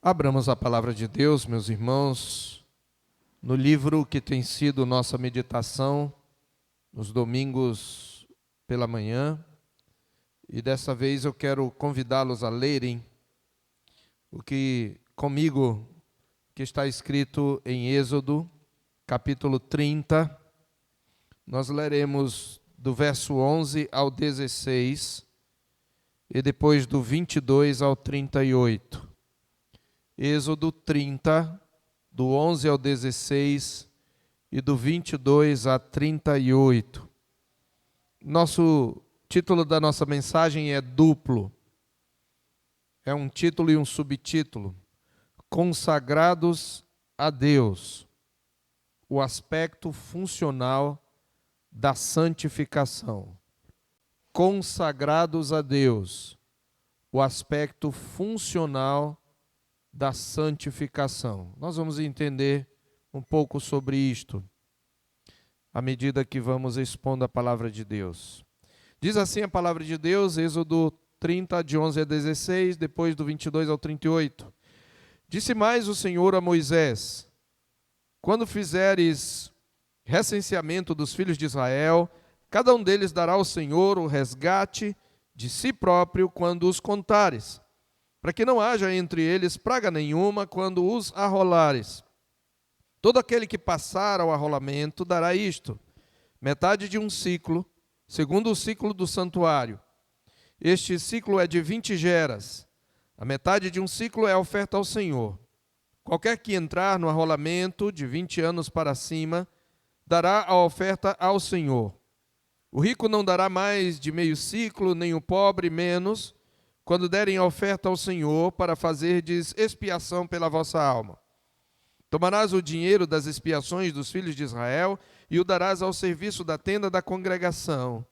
Abramos a palavra de Deus, meus irmãos, no livro que tem sido nossa meditação nos domingos pela manhã. E dessa vez eu quero convidá-los a lerem o que comigo que está escrito em Êxodo, capítulo 30. Nós leremos do verso 11 ao 16 e depois do 22 ao 38. Êxodo 30, do 11 ao 16 e do 22 a 38. Nosso título da nossa mensagem é duplo. É um título e um subtítulo. Consagrados a Deus. O aspecto funcional da santificação. Consagrados a Deus. O aspecto funcional da santificação. Nós vamos entender um pouco sobre isto à medida que vamos expondo a palavra de Deus. Diz assim a palavra de Deus, Êxodo 30, de 11 a 16, depois do 22 ao 38. Disse mais o Senhor a Moisés: quando fizeres recenseamento dos filhos de Israel, cada um deles dará ao Senhor o resgate de si próprio quando os contares, para que não haja entre eles praga nenhuma quando os arrolares. Todo aquele que passar ao arrolamento dará isto: metade de um ciclo, segundo o ciclo do santuário. Este ciclo é de 20 geras. A metade de um ciclo é a oferta ao Senhor. Qualquer que entrar no arrolamento de 20 anos para cima, dará a oferta ao Senhor. O rico não dará mais de meio ciclo, nem o pobre menos, quando derem a oferta ao Senhor para fazerdes expiação pela vossa alma. Tomarás o dinheiro das expiações dos filhos de Israel e o darás ao serviço da tenda da congregação.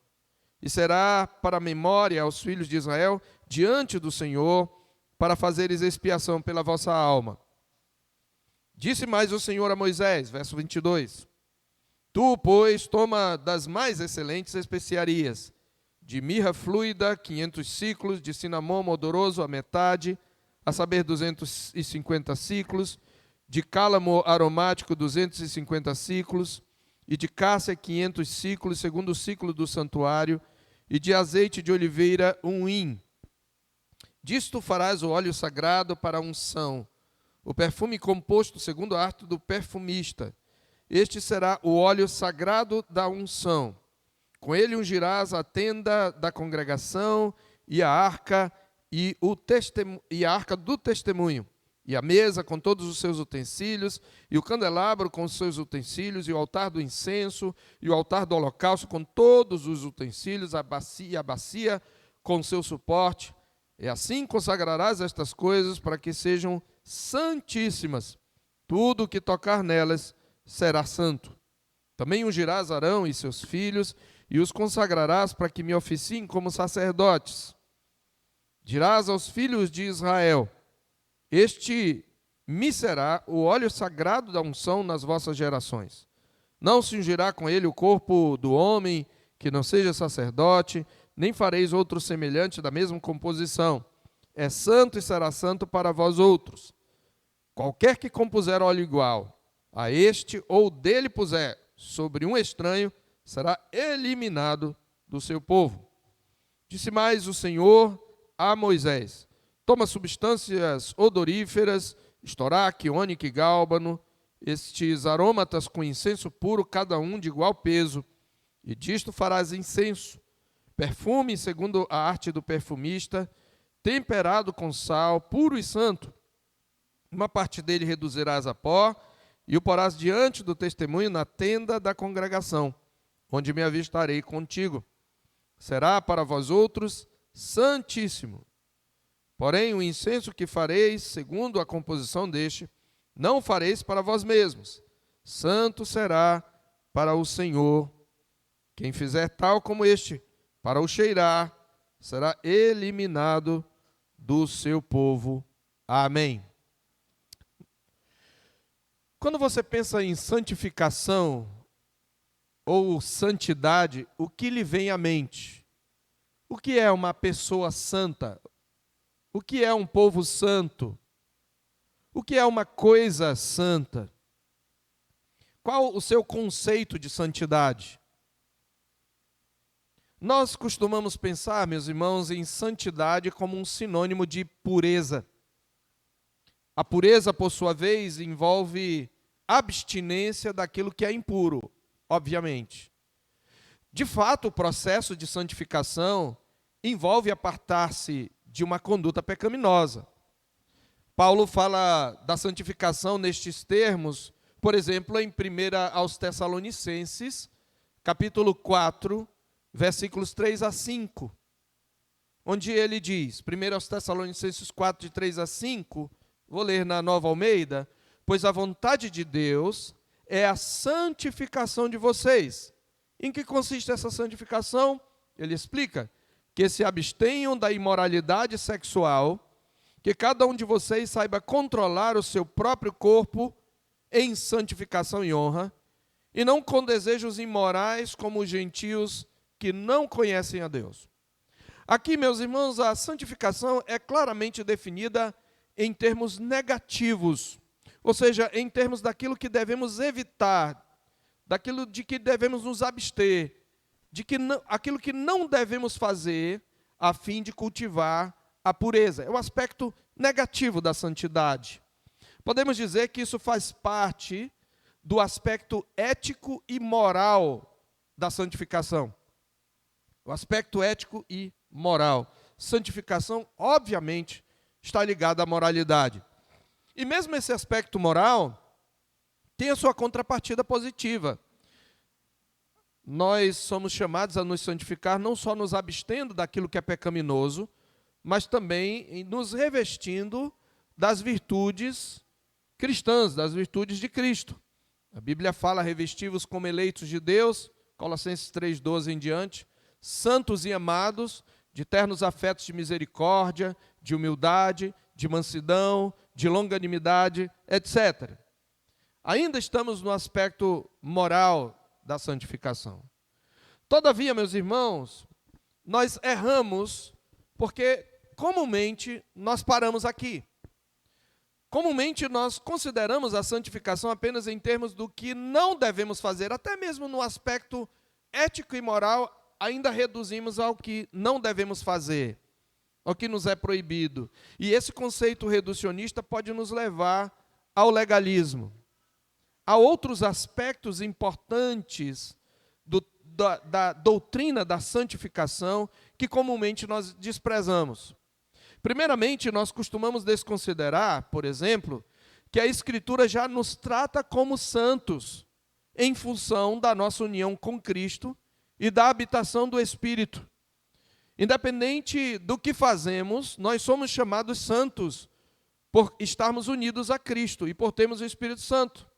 E será para memória aos filhos de Israel diante do Senhor, para fazeres expiação pela vossa alma. Disse mais o Senhor a Moisés, verso 22, tu, pois, toma das mais excelentes especiarias, de mirra fluida, 500 ciclos, de cinamomo odoroso, a metade, a saber, 250 ciclos, de cálamo aromático, 250 ciclos, e de cássia, 500 ciclos, segundo o ciclo do santuário, e de azeite de oliveira, 1 hin. Disto farás o óleo sagrado para a unção, o perfume composto segundo a arte do perfumista. Este será o óleo sagrado da unção. Com ele ungirás a tenda da congregação e a arca e a arca do testemunho, e a mesa com todos os seus utensílios, e o candelabro com os seus utensílios, e o altar do incenso, e o altar do holocausto com todos os utensílios, a bacia com seu suporte. E assim consagrarás estas coisas para que sejam santíssimas. Tudo o que tocar nelas será santo. Também ungirás Arão e seus filhos, e os consagrarás para que me oficiem como sacerdotes. Dirás aos filhos de Israel: este me será o óleo sagrado da unção nas vossas gerações. Não se ungirá com ele o corpo do homem que não seja sacerdote, nem fareis outro semelhante da mesma composição. É santo e será santo para vós outros. Qualquer que compuser óleo igual a este ou dele puser sobre um estranho, será eliminado do seu povo. Disse mais o Senhor a Moisés: toma substâncias odoríferas, estoraque, ônico e gálbano, estes aromatas com incenso puro, cada um de igual peso, e disto farás incenso, perfume segundo a arte do perfumista, temperado com sal, puro e santo. Uma parte dele reduzirás a pó, e o porás diante do testemunho na tenda da congregação, onde me avistarei contigo. Será para vós outros santíssimo. Porém, o incenso que fareis, segundo a composição deste, não fareis para vós mesmos. Santo será para o Senhor. Quem fizer tal como este, para o cheirar, será eliminado do seu povo. Amém. Quando você pensa em santificação ou santidade, o que lhe vem à mente? O que é uma pessoa santa? O que é um povo santo? O que é uma coisa santa? Qual o seu conceito de santidade? Nós costumamos pensar, meus irmãos, em santidade como um sinônimo de pureza. A pureza, por sua vez, envolve abstinência daquilo que é impuro, obviamente. De fato, o processo de santificação envolve apartar-se de uma conduta pecaminosa. Paulo fala da santificação nestes termos, por exemplo, em 1 aos Tessalonicenses, capítulo 4, versículos 3 a 5, onde ele diz, 1 aos Tessalonicenses 4, de 3 a 5, vou ler na Nova Almeida, pois a vontade de Deus é a santificação de vocês. Em que consiste essa santificação? Ele explica que se abstenham da imoralidade sexual, que cada um de vocês saiba controlar o seu próprio corpo em santificação e honra, e não com desejos imorais como os gentios que não conhecem a Deus. Aqui, meus irmãos, a santificação é claramente definida em termos negativos, ou seja, em termos daquilo que devemos evitar, daquilo de que devemos nos abster, aquilo que não devemos fazer a fim de cultivar a pureza. É o aspecto negativo da santidade. Podemos dizer que isso faz parte do aspecto ético e moral da santificação. O aspecto ético e moral. Santificação, obviamente, está ligado à moralidade. E mesmo esse aspecto moral tem a sua contrapartida positiva. Nós somos chamados a nos santificar não só nos abstendo daquilo que é pecaminoso, mas também nos revestindo das virtudes cristãs, das virtudes de Cristo. A Bíblia fala, revesti-vos como eleitos de Deus, Colossenses 3,12 em diante, santos e amados, de ternos afetos de misericórdia, de humildade, de mansidão, de longanimidade, etc. Ainda estamos no aspecto moral da santificação. Todavia, meus irmãos, nós erramos porque comumente nós paramos aqui. Comumente nós consideramos a santificação apenas em termos do que não devemos fazer, até mesmo no aspecto ético e moral, ainda reduzimos ao que não devemos fazer, ao que nos é proibido. E esse conceito reducionista pode nos levar ao legalismo. Há outros aspectos importantes da doutrina da santificação que comumente nós desprezamos. Primeiramente, nós costumamos desconsiderar, por exemplo, que a Escritura já nos trata como santos em função da nossa união com Cristo e da habitação do Espírito. Independente do que fazemos, nós somos chamados santos por estarmos unidos a Cristo e por termos o Espírito Santo.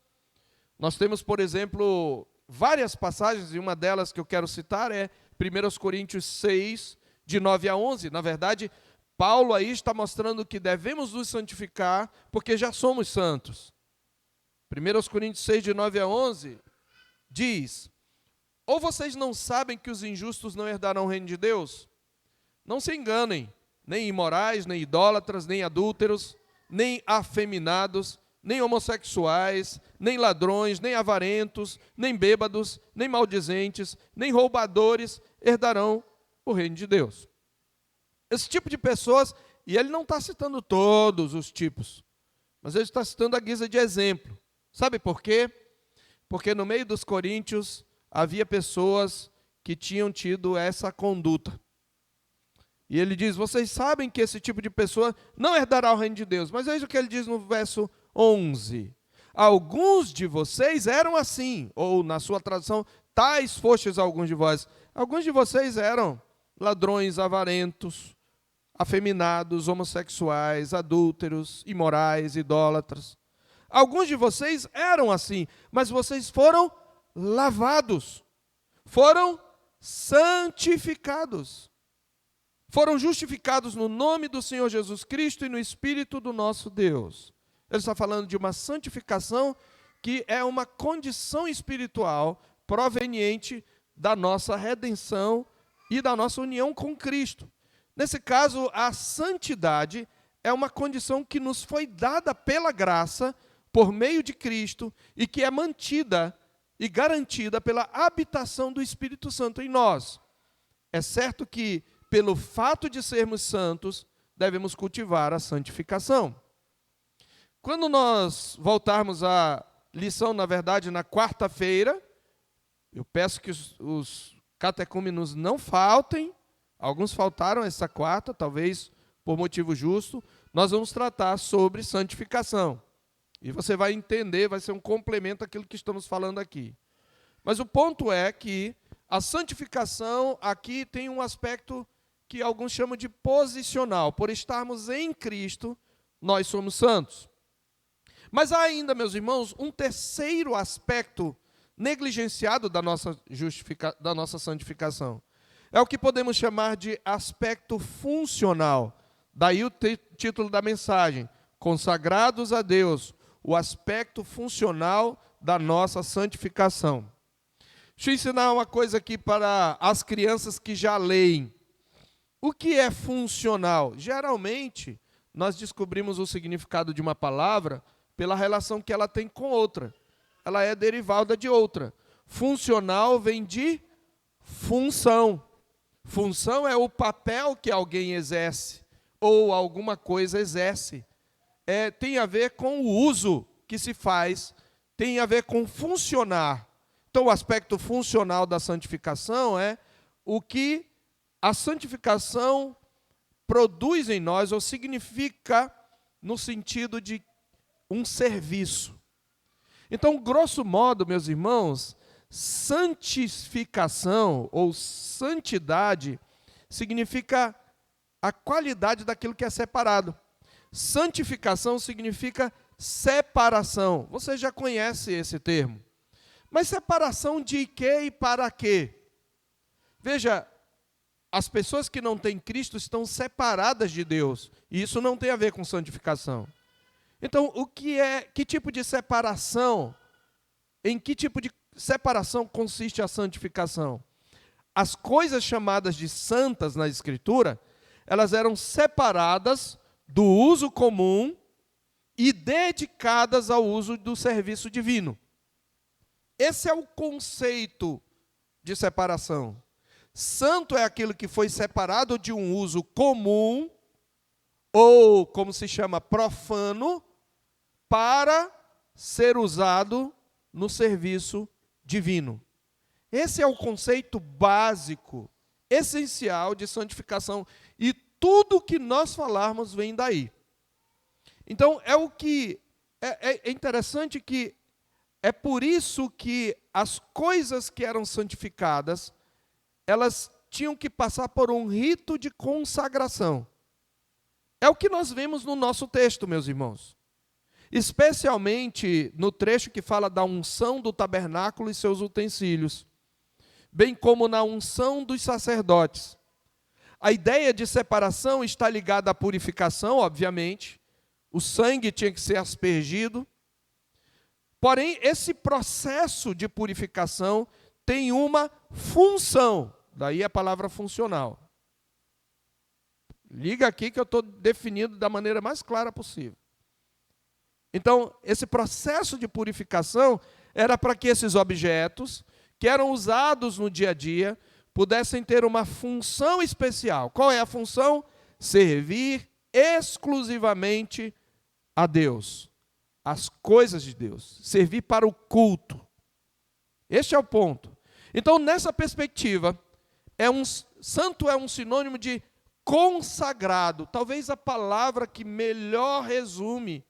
Nós temos, por exemplo, várias passagens, e uma delas que eu quero citar é 1 Coríntios 6, de 9 a 11. Na verdade, Paulo aí está mostrando que devemos nos santificar porque já somos santos. 1 Coríntios 6, de 9 a 11, diz: ou vocês não sabem que os injustos não herdarão o reino de Deus? Não se enganem, nem imorais, nem idólatras, nem adúlteros, nem afeminados, nem homossexuais, nem ladrões, nem avarentos, nem bêbados, nem maldizentes, nem roubadores herdarão o reino de Deus. Esse tipo de pessoas, e ele não está citando todos os tipos, mas ele está citando a guisa de exemplo. Sabe por quê? Porque no meio dos coríntios havia pessoas que tinham tido essa conduta. E ele diz, vocês sabem que esse tipo de pessoa não herdará o reino de Deus. Mas veja o que ele diz no verso 11. Alguns de vocês eram assim, ou na sua tradução, tais fostes alguns de vós. Alguns de vocês eram ladrões, avarentos, afeminados, homossexuais, adúlteros, imorais, idólatras. Alguns de vocês eram assim, mas vocês foram lavados, foram santificados, foram justificados no nome do Senhor Jesus Cristo e no Espírito do nosso Deus. Ele está falando de uma santificação que é uma condição espiritual proveniente da nossa redenção e da nossa união com Cristo. Nesse caso, a santidade é uma condição que nos foi dada pela graça, por meio de Cristo, e que é mantida e garantida pela habitação do Espírito Santo em nós. É certo que, pelo fato de sermos santos, devemos cultivar a santificação. Quando nós voltarmos à lição, na verdade, na quarta-feira, eu peço que os catecúmenos não faltem, alguns faltaram essa quarta, talvez por motivo justo, nós vamos tratar sobre santificação. E você vai entender, vai ser um complemento àquilo que estamos falando aqui. Mas o ponto é que a santificação aqui tem um aspecto que alguns chamam de posicional. Por estarmos em Cristo, nós somos santos. Mas há ainda, meus irmãos, um terceiro aspecto negligenciado da nossa santificação. É o que podemos chamar de aspecto funcional. Daí o título da mensagem, Consagrados a Deus, o aspecto funcional da nossa santificação. Deixa eu ensinar uma coisa aqui para as crianças que já leem. O que é funcional? Geralmente, nós descobrimos o significado de uma palavra pela relação que ela tem com outra. Ela é derivada de outra. Funcional vem de função. Função é o papel que alguém exerce, ou alguma coisa exerce. Tem a ver com o uso que se faz, tem a ver com funcionar. Então, o aspecto funcional da santificação é o que a santificação produz em nós, ou significa no sentido de um serviço. Então, grosso modo, meus irmãos, santificação ou santidade significa a qualidade daquilo que é separado. Santificação significa separação. Você já conhece esse termo. Mas separação de quê e para quê? Veja, as pessoas que não têm Cristo estão separadas de Deus. E isso não tem a ver com santificação. Então, que tipo de separação? Em que tipo de separação consiste a santificação? As coisas chamadas de santas na Escritura, elas eram separadas do uso comum e dedicadas ao uso do serviço divino. Esse é o conceito de separação. Santo é aquilo que foi separado de um uso comum, ou, como se chama, profano, para ser usado no serviço divino. Esse é o conceito básico, essencial de santificação. E tudo que nós falarmos vem daí. Então, é interessante que é por isso que as coisas que eram santificadas, elas tinham que passar por um rito de consagração. É o que nós vemos no nosso texto, meus irmãos. Especialmente no trecho que fala da unção do tabernáculo e seus utensílios, bem como na unção dos sacerdotes. A ideia de separação está ligada à purificação, obviamente. O sangue tinha que ser aspergido. Porém, esse processo de purificação tem uma função. Daí a palavra funcional. Liga aqui que eu estou definindo da maneira mais clara possível. Então, esse processo de purificação era para que esses objetos, que eram usados no dia a dia, pudessem ter uma função especial. Qual é a função? Servir exclusivamente a Deus, as coisas de Deus, servir para o culto. Este é o ponto. Então, nessa perspectiva, santo é um sinônimo de consagrado. Talvez a palavra que melhor resume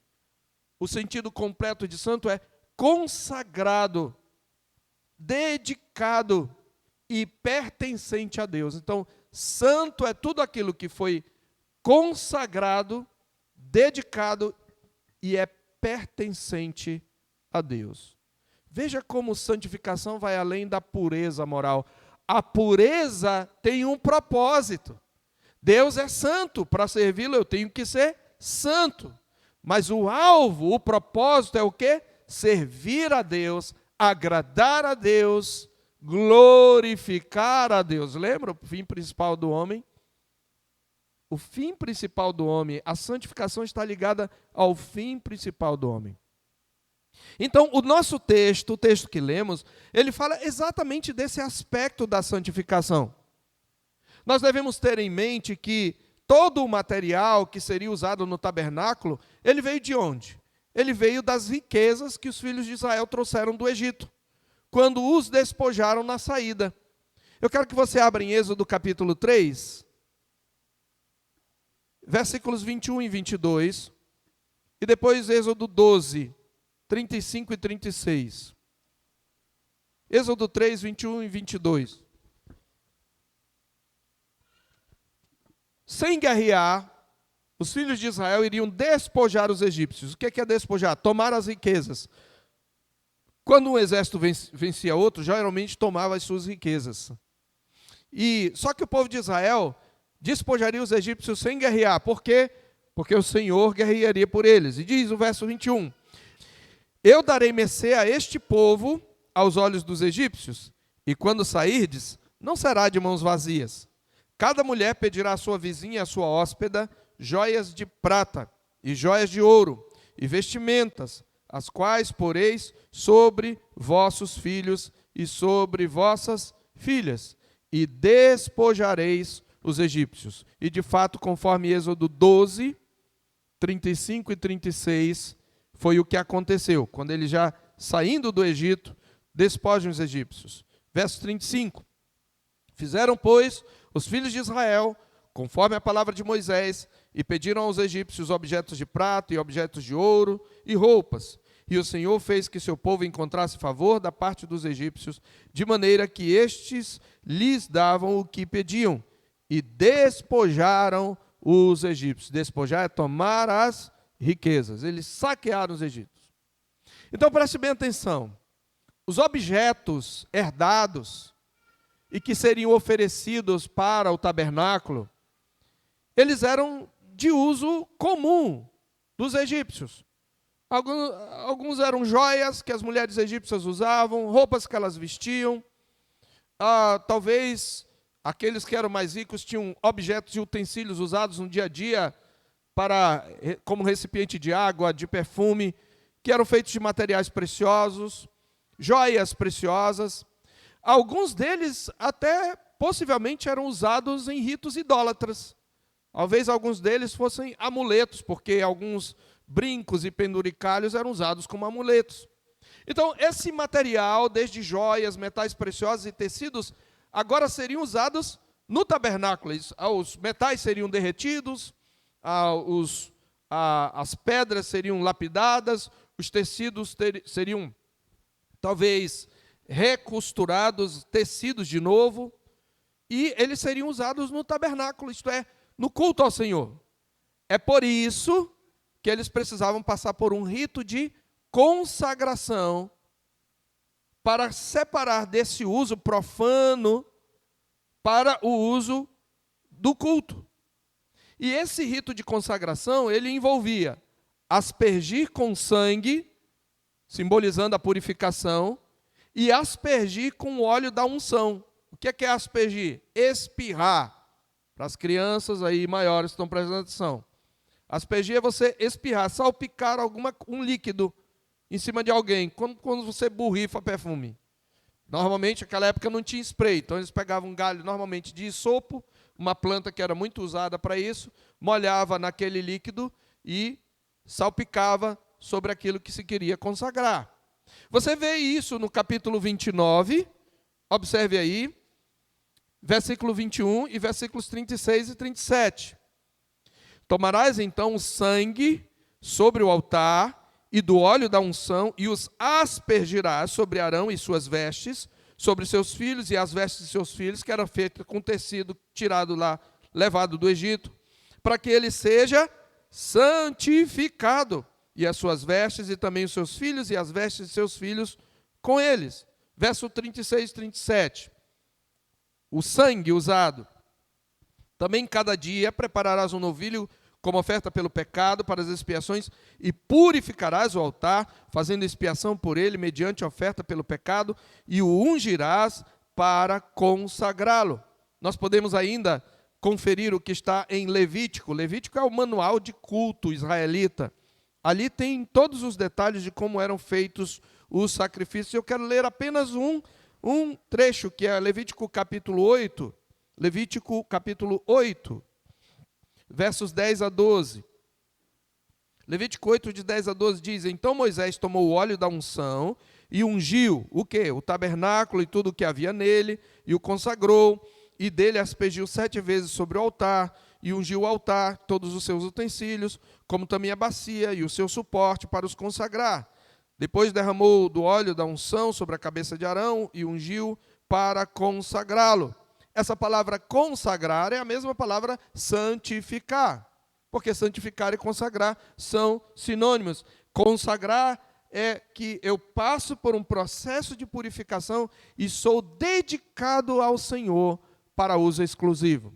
o sentido completo de santo é consagrado, dedicado e pertencente a Deus. Então, santo é tudo aquilo que foi consagrado, dedicado e é pertencente a Deus. Veja como santificação vai além da pureza moral. A pureza tem um propósito. Deus é santo, para servi-lo eu tenho que ser santo. Mas o alvo, o propósito é o quê? Servir a Deus, agradar a Deus, glorificar a Deus. Lembra o fim principal do homem? o fim principal do homem. A santificação está ligada ao fim principal do homem. Então, o nosso texto, o texto que lemos, ele fala exatamente desse aspecto da santificação. Nós devemos ter em mente que todo o material que seria usado no tabernáculo, ele veio de onde? Ele veio das riquezas que os filhos de Israel trouxeram do Egito, quando os despojaram na saída. Eu quero que você abra em Êxodo capítulo 3, versículos 21 e 22, e depois Êxodo 12, 35 e 36. Êxodo 3, 21 e 22. Sem guerrear, os filhos de Israel iriam despojar os egípcios. O que é despojar? Tomar as riquezas. Quando um exército vencia outro, geralmente tomava as suas riquezas. Só que o povo de Israel despojaria os egípcios sem guerrear. Por quê? Porque o Senhor guerrearia por eles. E diz o verso 21, eu darei mercê a este povo aos olhos dos egípcios, e quando sairdes, não será de mãos vazias. Cada mulher pedirá à sua vizinha, à sua hóspeda, joias de prata, e joias de ouro, e vestimentas, as quais poreis sobre vossos filhos e sobre vossas filhas, e despojareis os egípcios. E de fato, conforme Êxodo 12, 35 e 36, foi o que aconteceu, quando eles já saindo do Egito, despojam os egípcios. Verso 35, fizeram, pois, os filhos de Israel, conforme a palavra de Moisés, e pediram aos egípcios objetos de prata e objetos de ouro e roupas. E o Senhor fez que seu povo encontrasse favor da parte dos egípcios, de maneira que estes lhes davam o que pediam, e despojaram os egípcios. Despojar é tomar as riquezas. Eles saquearam os egípcios. Então preste bem atenção. Os objetos herdados e que seriam oferecidos para o tabernáculo, eles eram de uso comum dos egípcios. Alguns eram joias que as mulheres egípcias usavam, roupas que elas vestiam. Talvez aqueles que eram mais ricos tinham objetos e utensílios usados no dia a dia como recipiente de água, de perfume, que eram feitos de materiais preciosos, joias preciosas. Alguns deles até possivelmente eram usados em ritos idólatras. Talvez alguns deles fossem amuletos, porque alguns brincos e penduricalhos eram usados como amuletos. Então, esse material, desde joias, metais preciosos e tecidos, agora seriam usados no tabernáculo. Os metais seriam derretidos, as pedras seriam lapidadas, os tecidos seriam, talvez, recosturados, tecidos de novo, e eles seriam usados no tabernáculo, isto é, no culto ao Senhor. É por isso que eles precisavam passar por um rito de consagração para separar desse uso profano para o uso do culto. E esse rito de consagração, ele envolvia aspergir com sangue, simbolizando a purificação, e aspergir com o óleo da unção. O que é aspergir? Espirrar. Para as crianças aí maiores que estão prestando atenção. Aspergir é você espirrar, salpicar um líquido em cima de alguém, quando você borrifa perfume. Normalmente, naquela época não tinha spray, então eles pegavam um galho normalmente de isopo, uma planta que era muito usada para isso, molhava naquele líquido e salpicava sobre aquilo que se queria consagrar. Você vê isso no capítulo 29, observe aí, versículo 21 e versículos 36 e 37. Tomarás então o sangue sobre o altar e do óleo da unção, e os aspergirás sobre Arão e suas vestes, sobre seus filhos e as vestes de seus filhos, que eram feitas com tecido tirado lá, levado do Egito, para que ele seja santificado, e as suas vestes, e também os seus filhos, e as vestes de seus filhos com eles. Verso 36 e 37. O sangue usado. Também cada dia prepararás um novilho como oferta pelo pecado, para as expiações, e purificarás o altar, fazendo expiação por ele, mediante a oferta pelo pecado, e o ungirás para consagrá-lo. Nós podemos ainda conferir o que está em Levítico. Levítico é o manual de culto israelita. Ali tem todos os detalhes de como eram feitos os sacrifícios. Eu quero ler apenas um trecho, que é Levítico capítulo 8. Levítico capítulo 8, versos 10 a 12. Levítico 8, de 10 a 12 diz: Então Moisés tomou o óleo da unção e ungiu o quê? O tabernáculo e tudo o que havia nele, e o consagrou, e dele aspergiu 7 vezes sobre o altar, e ungiu o altar, todos os seus utensílios, como também a bacia e o seu suporte para os consagrar. Depois derramou do óleo da unção sobre a cabeça de Arão e ungiu para consagrá-lo. Essa palavra consagrar é a mesma palavra santificar, porque santificar e consagrar são sinônimos. Consagrar é que eu passo por um processo de purificação e sou dedicado ao Senhor para uso exclusivo.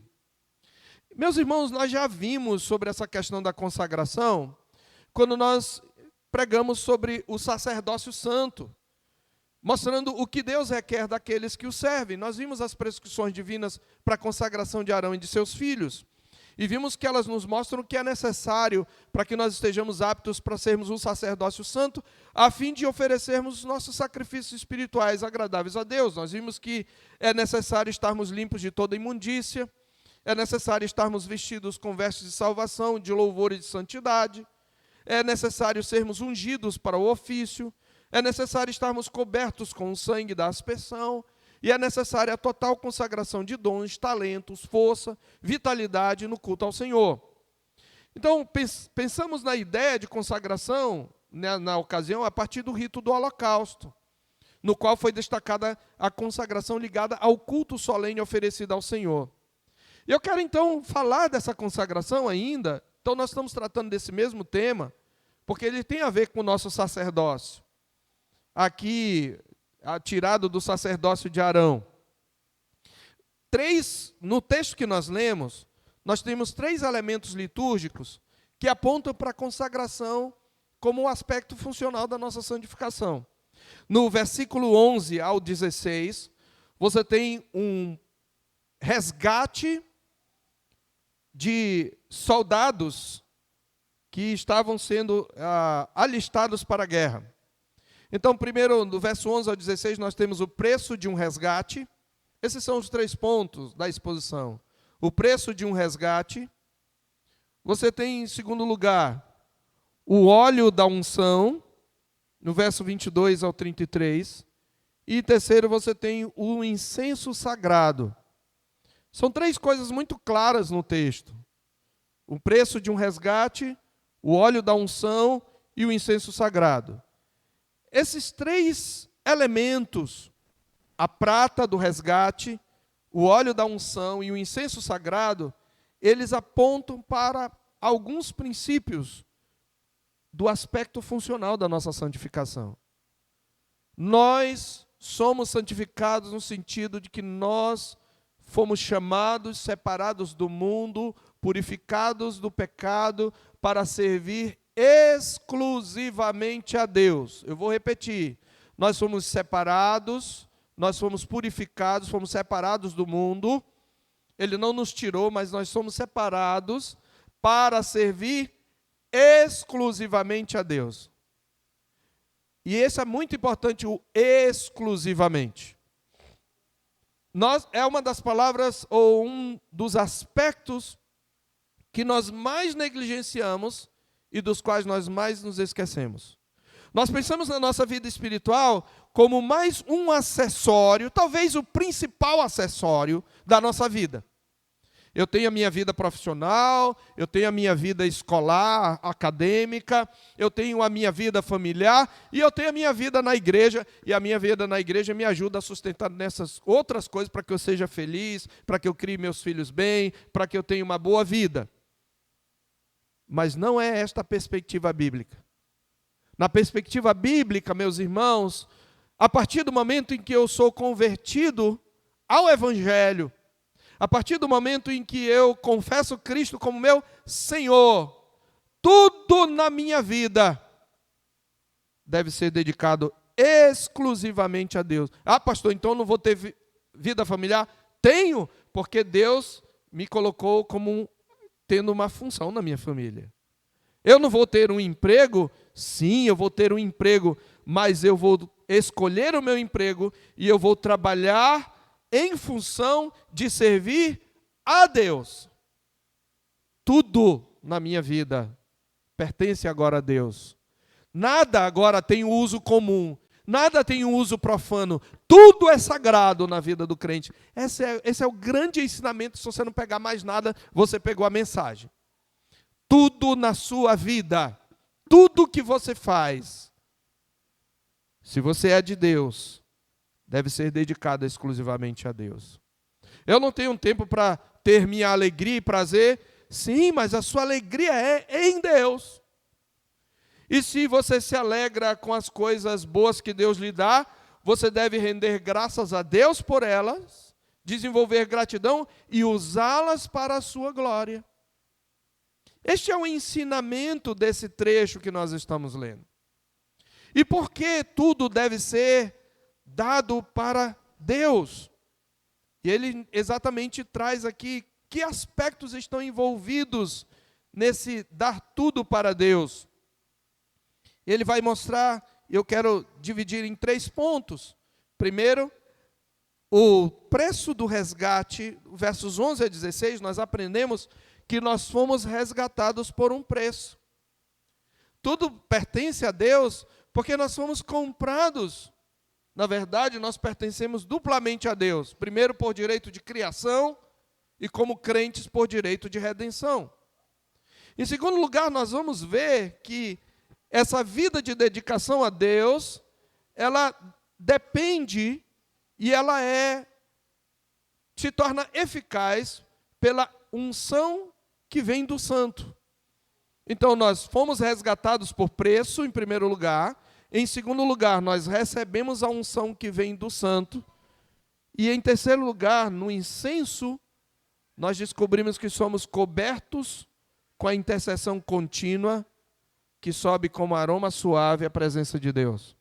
Meus irmãos, nós já vimos sobre essa questão da consagração quando nós pregamos sobre o sacerdócio santo, mostrando o que Deus requer daqueles que o servem. Nós vimos as prescrições divinas para a consagração de Arão e de seus filhos. E vimos que elas nos mostram o que é necessário para que nós estejamos aptos para sermos um sacerdócio santo, a fim de oferecermos nossos sacrifícios espirituais agradáveis a Deus. Nós vimos que é necessário estarmos limpos de toda imundícia, é necessário estarmos vestidos com vestes de salvação, de louvor e de santidade, é necessário sermos ungidos para o ofício, é necessário estarmos cobertos com o sangue da aspersão, e é necessária a total consagração de dons, talentos, força, vitalidade no culto ao Senhor. Então, pensamos na ideia de consagração, né, na ocasião, a partir do rito do holocausto, no qual foi destacada a consagração ligada ao culto solene oferecido ao Senhor. E eu quero, então, falar dessa consagração ainda. Então, nós estamos tratando desse mesmo tema, porque ele tem a ver com o nosso sacerdócio. Aqui, tirado do sacerdócio de Arão. No texto que nós lemos, nós temos 3 elementos litúrgicos que apontam para a consagração como um aspecto funcional da nossa santificação. No versículo 11 ao 16, você tem um resgate de soldados que estavam sendo alistados para a guerra. Então, primeiro, do verso 11 ao 16, nós temos o preço de um resgate. Esses são os 3 pontos da exposição. O preço de um resgate. Você tem, em segundo lugar, o óleo da unção, no verso 22 ao 33. E, em terceiro, você tem o incenso sagrado. São 3 coisas muito claras no texto. O preço de um resgate, o óleo da unção e o incenso sagrado. Esses 3 elementos, a prata do resgate, o óleo da unção e o incenso sagrado, eles apontam para alguns princípios do aspecto funcional da nossa santificação. Nós somos santificados no sentido de que nós fomos chamados, separados do mundo, purificados do pecado, para servir exclusivamente a Deus. Eu vou repetir. Nós fomos separados, nós fomos purificados, fomos separados do mundo. Ele não nos tirou, mas nós somos separados para servir exclusivamente a Deus. E esse é muito importante, o exclusivamente. É uma das palavras ou um dos aspectos que nós mais negligenciamos e dos quais nós mais nos esquecemos. Nós pensamos na nossa vida espiritual como mais um acessório, talvez o principal acessório da nossa vida. Eu tenho a minha vida profissional, eu tenho a minha vida escolar, acadêmica, eu tenho a minha vida familiar e eu tenho a minha vida na igreja, e a minha vida na igreja me ajuda a sustentar nessas outras coisas para que eu seja feliz, para que eu crie meus filhos bem, para que eu tenha uma boa vida. Mas não é esta a perspectiva bíblica. Na perspectiva bíblica, meus irmãos, a partir do momento em que eu sou convertido ao Evangelho, a partir do momento em que eu confesso Cristo como meu Senhor, tudo na minha vida deve ser dedicado exclusivamente a Deus. Ah, pastor, então não vou ter vida familiar? Tenho, porque Deus me colocou como tendo uma função na minha família. Eu não vou ter um emprego? Sim, eu vou ter um emprego, mas eu vou escolher o meu emprego e eu vou trabalhar em função de servir a Deus. Tudo na minha vida pertence agora a Deus. Nada agora tem uso comum, nada tem uso profano. Tudo é sagrado na vida do crente. Esse é o grande ensinamento. Se você não pegar mais nada, você pegou a mensagem. Tudo na sua vida, tudo que você faz, se você é de Deus, deve ser dedicado exclusivamente a Deus. Eu não tenho tempo para ter minha alegria e prazer. Sim, mas a sua alegria é em Deus. E se você se alegra com as coisas boas que Deus lhe dá, você deve render graças a Deus por elas, desenvolver gratidão e usá-las para a sua glória. Este é o ensinamento desse trecho que nós estamos lendo. E por que tudo deve ser dado para Deus? E ele exatamente traz aqui que aspectos estão envolvidos nesse dar tudo para Deus. Ele vai mostrar, eu quero dividir em 3 pontos. Primeiro, o preço do resgate, versos 11 a 16, nós aprendemos que nós fomos resgatados por um preço. Tudo pertence a Deus porque nós fomos comprados. Na verdade, nós pertencemos duplamente a Deus. Primeiro, por direito de criação e como crentes por direito de redenção. Em segundo lugar, nós vamos ver que essa vida de dedicação a Deus, ela depende e ela se torna eficaz pela unção que vem do santo. Então, nós fomos resgatados por preço, em primeiro lugar. Em segundo lugar, nós recebemos a unção que vem do santo. E em terceiro lugar, no incenso, nós descobrimos que somos cobertos com a intercessão contínua que sobe como aroma suave à presença de Deus.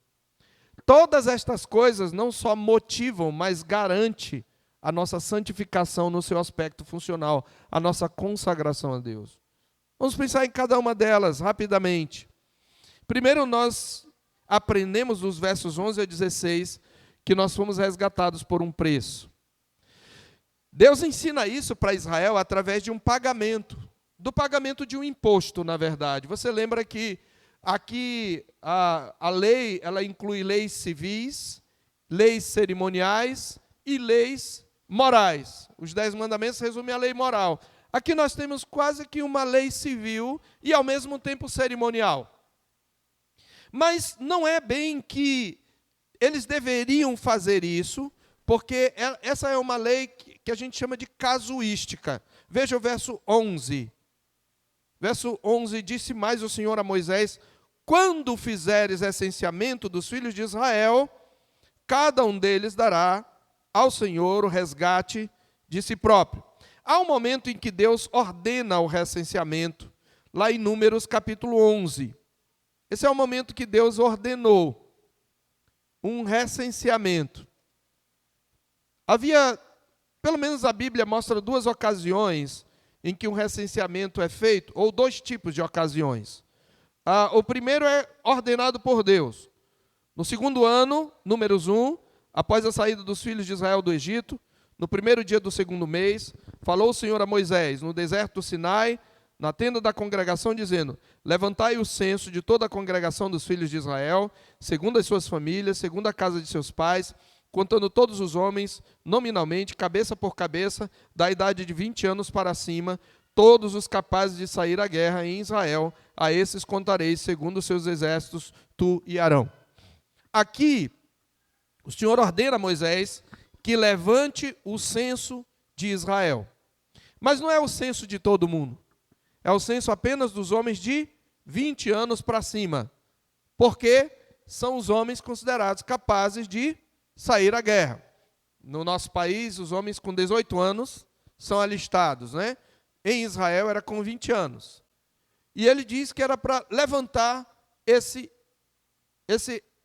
Todas estas coisas não só motivam, mas garantem a nossa santificação no seu aspecto funcional, a nossa consagração a Deus. Vamos pensar em cada uma delas rapidamente. Primeiro, nós aprendemos dos versos 11 a 16 que nós fomos resgatados por um preço. Deus ensina isso para Israel através de um pagamento, do pagamento de um imposto, na verdade. Você lembra que aqui a lei, ela inclui leis civis, leis cerimoniais e leis morais. Os 10 mandamentos resumem a lei moral. Aqui nós temos quase que uma lei civil e ao mesmo tempo cerimonial. Mas não é bem que eles deveriam fazer isso, porque essa é uma lei que a gente chama de casuística. Veja o verso 11. Verso 11, disse mais o Senhor a Moisés: quando fizeres essenciamento dos filhos de Israel, cada um deles dará ao Senhor o resgate de si próprio. Há um momento em que Deus ordena o recenseamento, lá em Números capítulo 11. Esse é o momento que Deus ordenou um recenseamento. Havia, pelo menos a Bíblia mostra 2 ocasiões em que um recenseamento é feito, ou 2 tipos de ocasiões. O primeiro é ordenado por Deus. No segundo ano, Números 1, após a saída dos filhos de Israel do Egito, no primeiro dia do segundo mês, falou o Senhor a Moisés, no deserto do Sinai, na tenda da congregação, dizendo: levantai o censo de toda a congregação dos filhos de Israel, segundo as suas famílias, segundo a casa de seus pais, contando todos os homens, nominalmente, cabeça por cabeça, da idade de 20 anos para cima, todos os capazes de sair à guerra em Israel, a esses contareis, segundo os seus exércitos, tu e Arão. Aqui, o Senhor ordena a Moisés que levante o censo de Israel. Mas não é o censo de todo mundo. É o censo apenas dos homens de 20 anos para cima. Porque são os homens considerados capazes de sair à guerra. No nosso país, os homens com 18 anos são alistados, né? Em Israel era com 20 anos. E ele diz que era para levantar esse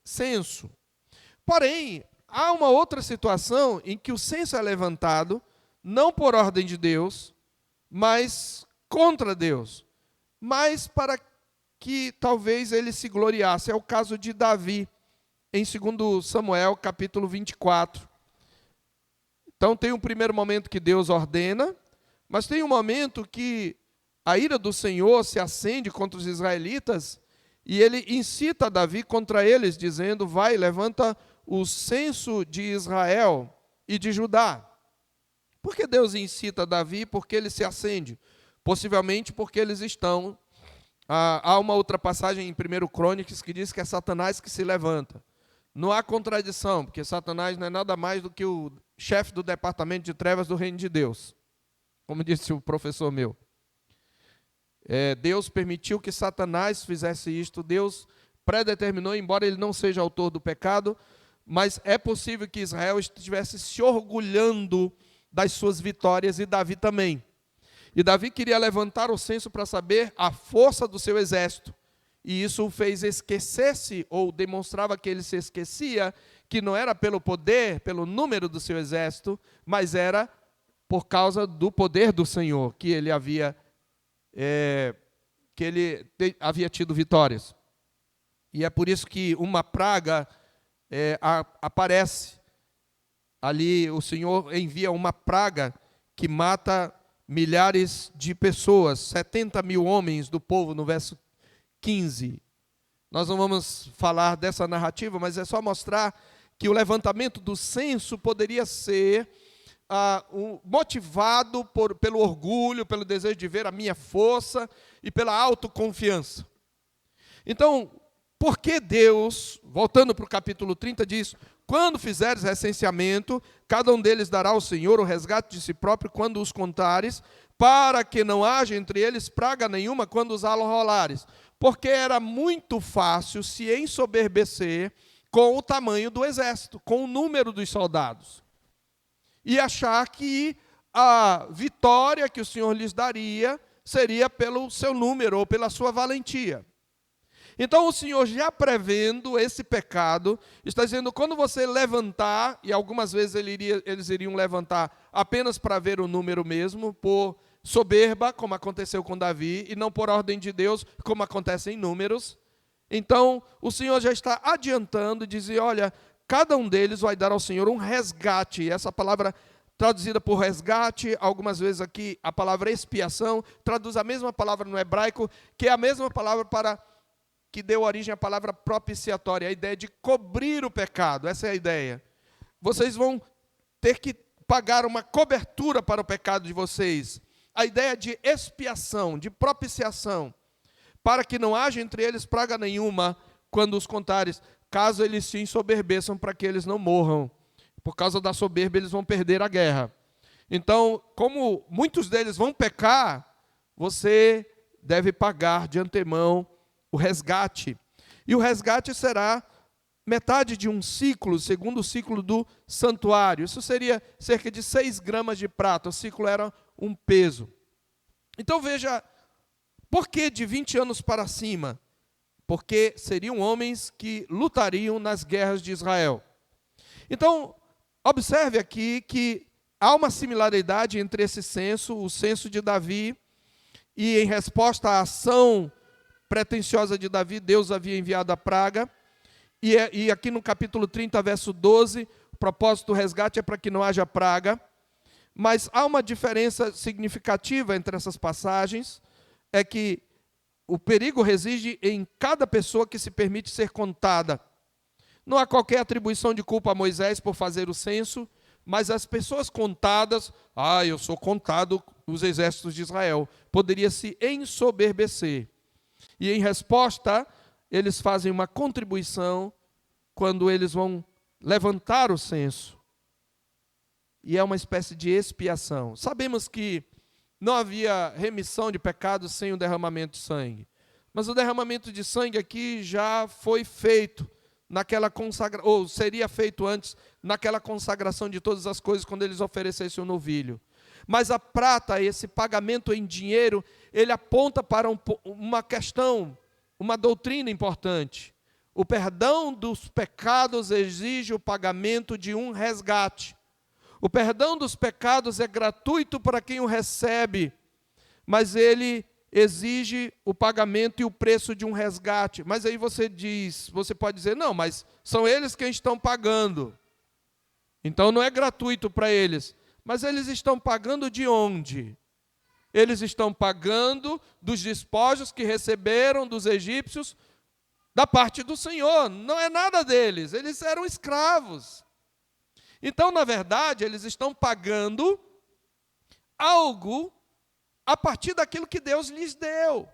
censo. Porém, há uma outra situação em que o censo é levantado, não por ordem de Deus, mas contra Deus, mas para que talvez ele se gloriasse. É o caso de Davi, em 2 Samuel, capítulo 24. Então tem um primeiro momento que Deus ordena, mas tem um momento que a ira do Senhor se acende contra os israelitas, e ele incita Davi contra eles, dizendo: vai, levanta o censo de Israel e de Judá. Por que Deus incita Davi? Porque ele se acende. Possivelmente porque eles estão... Há uma outra passagem em 1 Crônicas que diz que é Satanás que se levanta. Não há contradição, porque Satanás não é nada mais do que o chefe do departamento de trevas do reino de Deus. Como disse o professor meu. Deus permitiu que Satanás fizesse isto, Deus predeterminou, embora ele não seja autor do pecado, mas é possível que Israel estivesse se orgulhando das suas vitórias, e Davi também. E Davi queria levantar o censo para saber a força do seu exército. E isso o fez esquecer-se, ou demonstrava que ele se esquecia, que não era pelo poder, pelo número do seu exército, mas era por causa do poder do Senhor, que ele havia tido vitórias. E é por isso que uma praga aparece. Ali o Senhor envia uma praga que mata milhares de pessoas, 70 mil homens do povo, no verso 15. Nós não vamos falar dessa narrativa, mas é só mostrar que o levantamento do censo poderia ser motivado pelo orgulho, pelo desejo de ver a minha força e pela autoconfiança. Então, por que Deus, voltando para o capítulo 30, diz: quando fizeres recenseamento, cada um deles dará ao Senhor o resgate de si próprio quando os contares, para que não haja entre eles praga nenhuma quando os arrolares. Porque era muito fácil se ensoberbecer com o tamanho do exército, com o número dos soldados. E achar que a vitória que o Senhor lhes daria seria pelo seu número ou pela sua valentia. Então o Senhor, já prevendo esse pecado, está dizendo: quando você levantar, e algumas vezes eles iriam levantar apenas para ver o número mesmo, por soberba, como aconteceu com Davi, e não por ordem de Deus, como acontece em Números. Então o Senhor já está adiantando e diz: olha, cada um deles vai dar ao Senhor um resgate. E essa palavra traduzida por resgate, algumas vezes aqui a palavra expiação, traduz a mesma palavra no hebraico, que é a mesma palavra que deu origem à palavra propiciatória, a ideia de cobrir o pecado. Essa é a ideia. Vocês vão ter que pagar uma cobertura para o pecado de vocês. A ideia de expiação, de propiciação, para que não haja entre eles praga nenhuma quando os contares, caso eles se ensoberbeçam, para que eles não morram. Por causa da soberba, eles vão perder a guerra. Então, como muitos deles vão pecar, você deve pagar de antemão o resgate. E o resgate será metade de um ciclo, segundo o ciclo do santuário. Isso seria cerca de 6 gramas de prata. O ciclo era um peso. Então veja, por que de 20 anos para cima? Porque seriam homens que lutariam nas guerras de Israel. Então, observe aqui que há uma similaridade entre esse censo, o censo de Davi, e em resposta à ação pretensiosa de Davi, Deus havia enviado a praga. E aqui no capítulo 30, verso 12, o propósito do resgate é para que não haja praga. Mas há uma diferença significativa entre essas passagens, é que o perigo reside em cada pessoa que se permite ser contada. Não há qualquer atribuição de culpa a Moisés por fazer o censo, mas as pessoas contadas, eu sou contado os exércitos de Israel, poderia se ensoberbecer. E em resposta, eles fazem uma contribuição quando eles vão levantar o censo. E é uma espécie de expiação. Sabemos que não havia remissão de pecados sem o derramamento de sangue. Mas o derramamento de sangue aqui já foi feito naquela consagração, ou seria feito antes, naquela consagração de todas as coisas, quando eles oferecessem o novilho. Mas a prata, esse pagamento em dinheiro, ele aponta para uma questão, uma doutrina importante. O perdão dos pecados exige o pagamento de um resgate. O perdão dos pecados é gratuito para quem o recebe, mas ele exige o pagamento e o preço de um resgate. Mas aí você pode dizer, não, mas são eles quem estão pagando. Então não é gratuito para eles. Mas eles estão pagando de onde? Eles estão pagando dos despojos que receberam dos egípcios da parte do Senhor. Não é nada deles, eles eram escravos. Então, na verdade, eles estão pagando algo a partir daquilo que Deus lhes deu.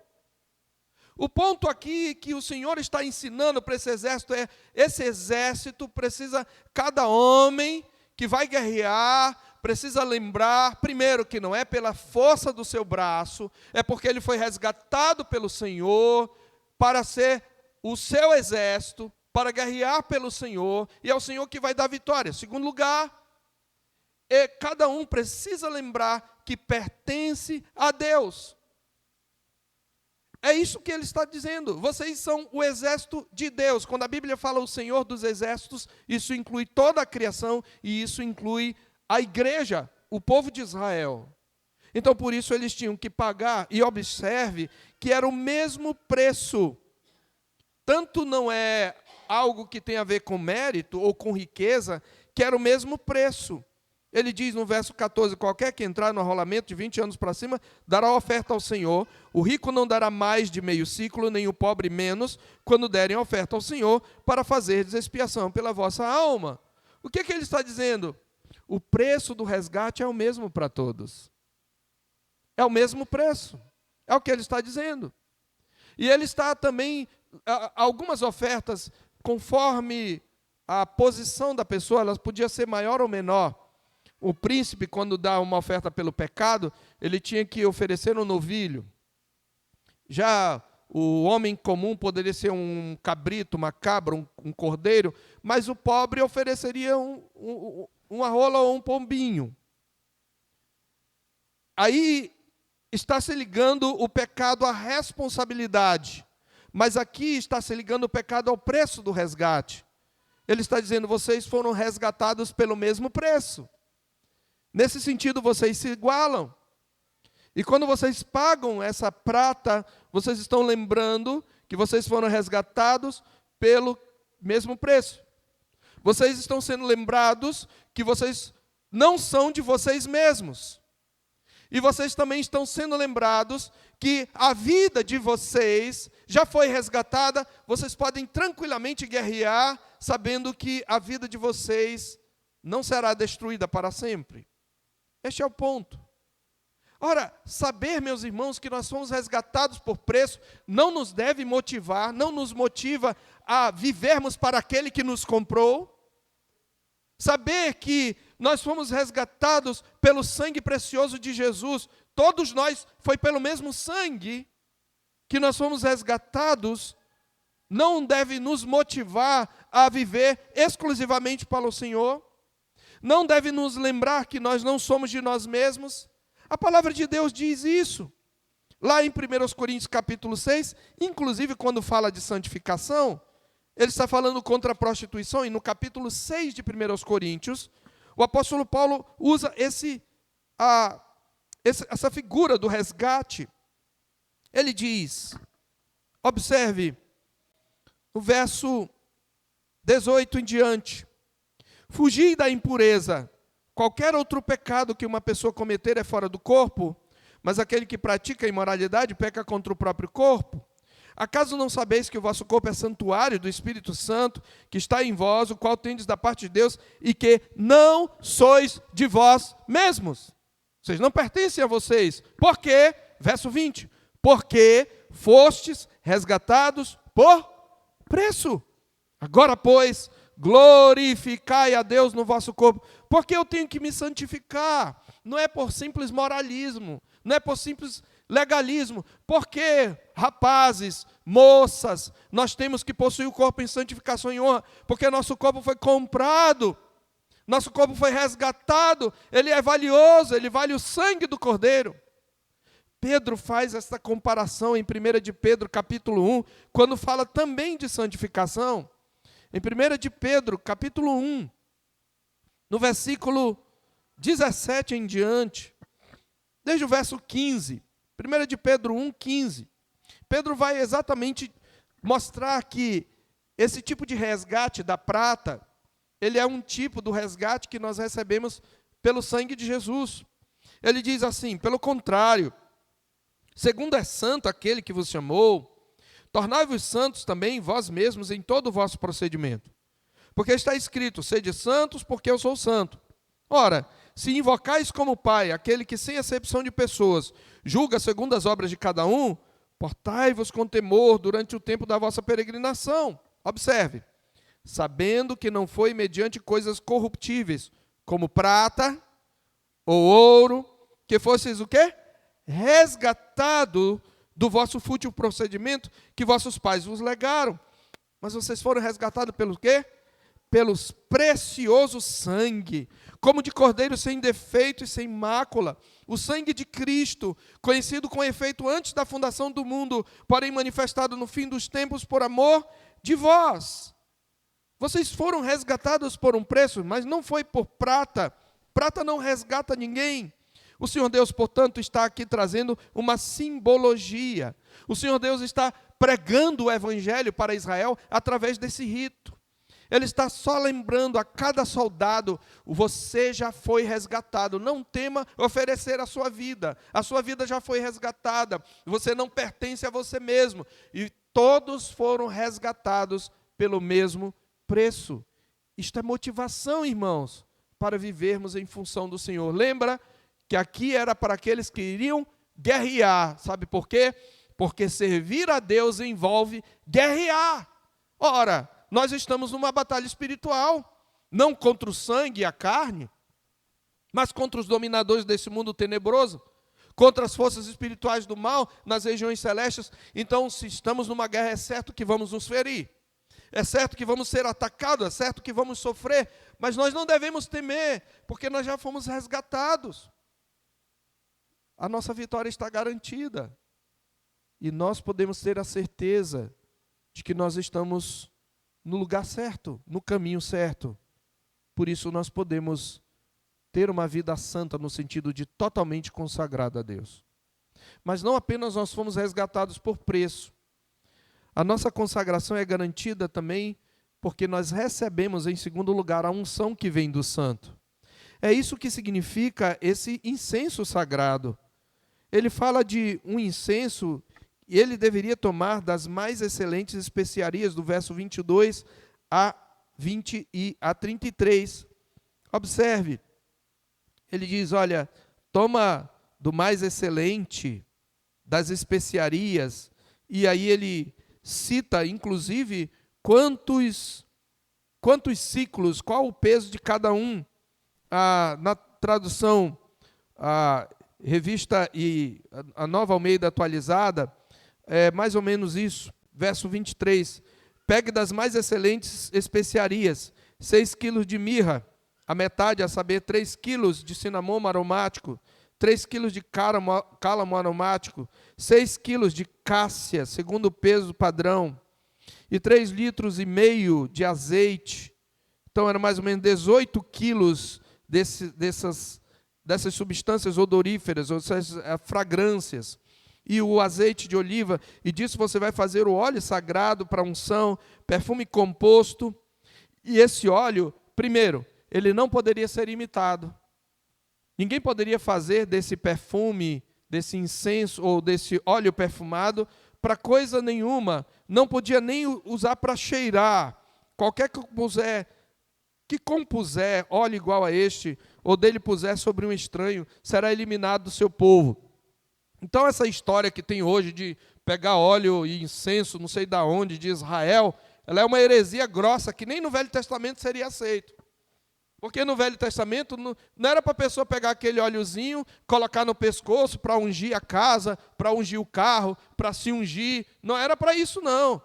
O ponto aqui que o Senhor está ensinando para esse exército é: esse exército precisa, cada homem que vai guerrear, precisa lembrar, primeiro, que não é pela força do seu braço, é porque ele foi resgatado pelo Senhor para ser o seu exército, para guerrear pelo Senhor, e é o Senhor que vai dar vitória. Segundo lugar, cada um precisa lembrar que pertence a Deus. É isso que ele está dizendo. Vocês são o exército de Deus. Quando a Bíblia fala o Senhor dos exércitos, isso inclui toda a criação e isso inclui a igreja, o povo de Israel. Então, por isso, eles tinham que pagar, e observe que era o mesmo preço. Tanto não é algo que tem a ver com mérito ou com riqueza, que era o mesmo preço. Ele diz no verso 14, qualquer que entrar no arrolamento de 20 anos para cima, dará oferta ao Senhor. O rico não dará mais de meio ciclo, nem o pobre menos, quando derem oferta ao Senhor, para fazer expiação pela vossa alma. O que ele está dizendo? O preço do resgate é o mesmo para todos. É o mesmo preço. É o que ele está dizendo. E ele está também, algumas ofertas, conforme a posição da pessoa, elas podiam ser maior ou menor. O príncipe, quando dá uma oferta pelo pecado, ele tinha que oferecer um novilho. Já o homem comum poderia ser um cabrito, uma cabra, um cordeiro, mas o pobre ofereceria uma rola ou um pombinho. Aí está se ligando o pecado à responsabilidade, mas aqui está se ligando o pecado ao preço do resgate. Ele está dizendo, vocês foram resgatados pelo mesmo preço. Nesse sentido, vocês se igualam. E quando vocês pagam essa prata, vocês estão lembrando que vocês foram resgatados pelo mesmo preço. Vocês estão sendo lembrados que vocês não são de vocês mesmos. E vocês também estão sendo lembrados que a vida de vocês já foi resgatada. Vocês podem tranquilamente guerrear, sabendo que a vida de vocês não será destruída para sempre. Este é o ponto. Ora, saber, meus irmãos, que nós fomos resgatados por preço, não nos deve motivar, não nos motiva a vivermos para aquele que nos comprou. Saber que nós fomos resgatados pelo sangue precioso de Jesus, todos nós, foi pelo mesmo sangue que nós fomos resgatados, não deve nos motivar a viver exclusivamente para o Senhor. Não deve nos lembrar que nós não somos de nós mesmos. A palavra de Deus diz isso. Lá em 1 Coríntios capítulo 6, inclusive quando fala de santificação, ele está falando contra a prostituição, e no capítulo 6 de 1 Coríntios, o apóstolo Paulo usa essa figura do resgate. Ele diz, observe, o verso 18 em diante, fugir da impureza. Qualquer outro pecado que uma pessoa cometer é fora do corpo, mas aquele que pratica a imoralidade peca contra o próprio corpo. Acaso não sabeis que o vosso corpo é santuário do Espírito Santo, que está em vós, o qual tendes da parte de Deus, e que não sois de vós mesmos? Vocês não pertencem a vocês. Por quê? Verso 20. Porque fostes resgatados por preço. Agora, pois, glorificai a Deus no vosso corpo. Porque eu tenho que me santificar. Não é por simples moralismo, não é por simples legalismo. Porque, rapazes, moças, nós temos que possuir o corpo em santificação e honra, porque nosso corpo foi comprado, nosso corpo foi resgatado, ele é valioso, ele vale o sangue do Cordeiro. Pedro faz essa comparação em 1 de Pedro, capítulo 1, quando fala também de santificação. Em 1 de Pedro, capítulo 1, no versículo 17 em diante, desde o verso 15, 1 de Pedro 1,15. Pedro vai exatamente mostrar que esse tipo de resgate da prata, ele é um tipo do resgate que nós recebemos pelo sangue de Jesus. Ele diz assim: pelo contrário, segundo é santo aquele que vos chamou, tornai-vos santos também vós mesmos em todo o vosso procedimento. Porque está escrito: sede santos, porque eu sou santo. Ora, se invocais como Pai aquele que sem acepção de pessoas julga segundo as obras de cada um, portai-vos com temor durante o tempo da vossa peregrinação. Observe, sabendo que não foi mediante coisas corruptíveis, como prata ou ouro, que fosseis o quê? Resgatado do vosso fútil procedimento que vossos pais vos legaram. Mas vocês foram resgatados pelo quê? Pelos precioso sangue, como de cordeiro sem defeito e sem mácula, o sangue de Cristo, conhecido com efeito antes da fundação do mundo, porém manifestado no fim dos tempos por amor de vós. Vocês foram resgatados por um preço, mas não foi por prata. Prata não resgata ninguém. O Senhor Deus, portanto, está aqui trazendo uma simbologia. O Senhor Deus está pregando o evangelho para Israel através desse rito. Ele está só lembrando a cada soldado: você já foi resgatado, não tema oferecer a sua vida já foi resgatada, você não pertence a você mesmo, e todos foram resgatados pelo mesmo preço. Isto é motivação, irmãos, para vivermos em função do Senhor. Lembra que aqui era para aqueles que iriam guerrear, sabe por quê? Porque servir a Deus envolve guerrear. Ora, nós estamos numa batalha espiritual, não contra o sangue e a carne, mas contra os dominadores desse mundo tenebroso, contra as forças espirituais do mal nas regiões celestes. Então, se estamos numa guerra, é certo que vamos nos ferir, é certo que vamos ser atacados, é certo que vamos sofrer, mas nós não devemos temer, porque nós já fomos resgatados. A nossa vitória está garantida, e nós podemos ter a certeza de que nós estamos no lugar certo, no caminho certo. Por isso nós podemos ter uma vida santa no sentido de totalmente consagrada a Deus. Mas não apenas nós fomos resgatados por preço. A nossa consagração é garantida também porque nós recebemos, em segundo lugar, a unção que vem do santo. É isso que significa esse incenso sagrado. Ele fala de um incenso, e ele deveria tomar das mais excelentes especiarias, do verso 22 a 33. Observe, ele diz: olha, toma do mais excelente das especiarias, e aí ele cita, inclusive, quantos ciclos, qual o peso de cada um. Na tradução, a revista e a Nova Almeida atualizada, é mais ou menos isso, verso 23. Pegue das mais excelentes especiarias, 6 quilos de mirra, a metade, a saber, 3 quilos de cinamomo aromático, 3 quilos de cálamo aromático, 6 quilos de cássia, segundo o peso padrão, e 3,5 litros de azeite. Então, eram mais ou menos 18 quilos dessas substâncias odoríferas, ou seja, fragrâncias. E o azeite de oliva, e disso você vai fazer o óleo sagrado para unção, perfume composto. E esse óleo, primeiro, ele não poderia ser imitado. Ninguém poderia fazer desse perfume, desse incenso ou desse óleo perfumado para coisa nenhuma. Não podia nem usar para cheirar. Qualquer que compuser óleo igual a este, ou dele puser sobre um estranho, será eliminado do seu povo. Então, essa história que tem hoje de pegar óleo e incenso, não sei de onde, de Israel, ela é uma heresia grossa, que nem no Velho Testamento seria aceito. Porque no Velho Testamento não era para a pessoa pegar aquele óleozinho, colocar no pescoço para ungir a casa, para ungir o carro, para se ungir. Não era para isso, não.